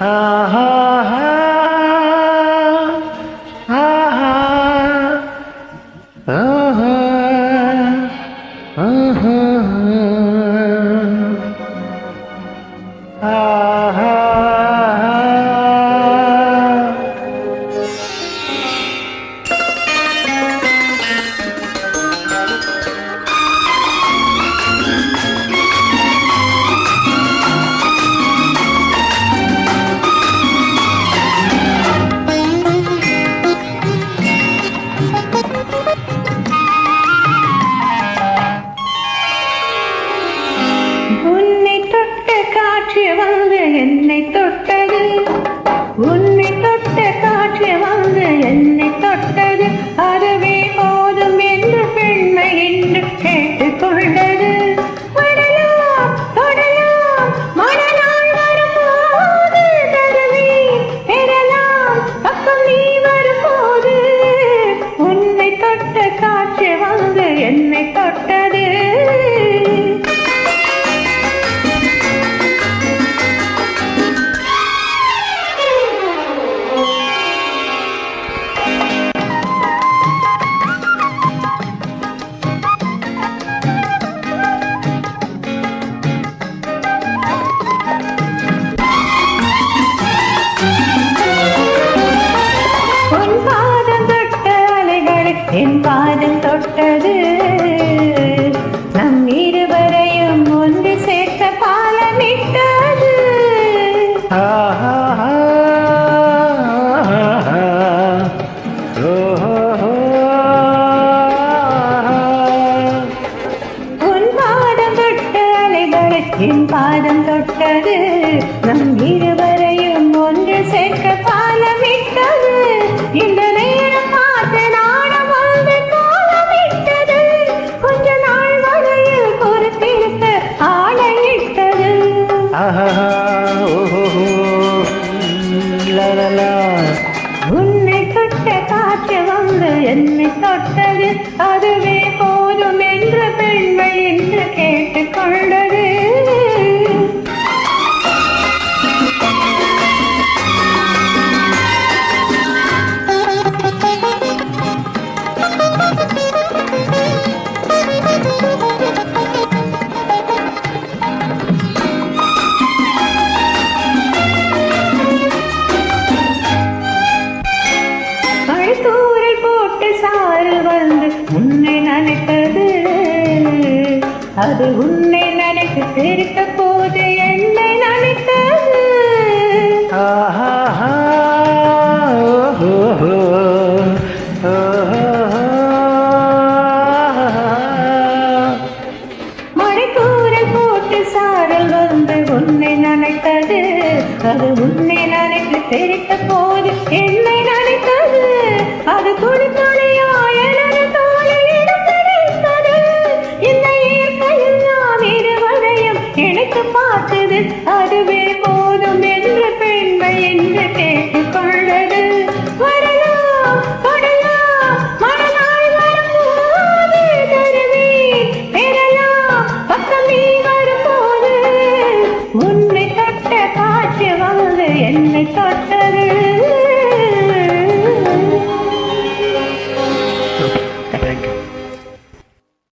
ஆஹா ஆஹா ஆஹா ஆஹா ஆஹா உன்னை தொட்ட காற்று வந்து என்னை தொட்டது, உன்னை தொட்ட காற்று வந்து என்னை தொட்டது, அதுவே போதும் என்று பெண்மை என்று கேட்டுக்கொண்டது. வரலாம் தொடலாம் மனநாள் வரும்போது தருவேன் பெறலாம் பக்கம் நீ வரும்போது. உன்னை தொட்ட காற்று வந்து என்னை தொட்டது. என் பாதம் தொட்டது, நம் இருவரையும் ஒன்று சேர்த்த பாலமிட்டது. உன் பாதம் தொட்ட அலைகளை என் பாதம் தொட்டது, நம் இருவரையும் ஒன்று சேர்க்க பாலமிட்டது. இந்த நேரம் பார்த்து நாடம் வந்து கோலமிட்டது, கொஞ்ச நாள் வரையில் பொறுத்திருக்க ஆணையிட்டது. உன்னை தொட்ட காற்று வந்து என்னை தொட்டது, அதுவே போதும் என்று பெண்மை என்று கேட்டுக்கொண்டது. தூரல் போட்டு சாறு வந்து உன்னை நினைத்தது, அது உன்னை நினைத்து திருத்த போது என்னை நினைத்தது. மழைத்தூரல் போட்டு சாரல் வந்து உன்னை நினைத்தது, அது உன்னை நினைத்து திருத்த போது என்னை நினைத்தது. அது துளி துளியாய் எனது தோளிடம் கிடைத்தது, இந்த இயற்கையில் நாம் இருவரையும் இணைத்து பார்த்தது, அதுவே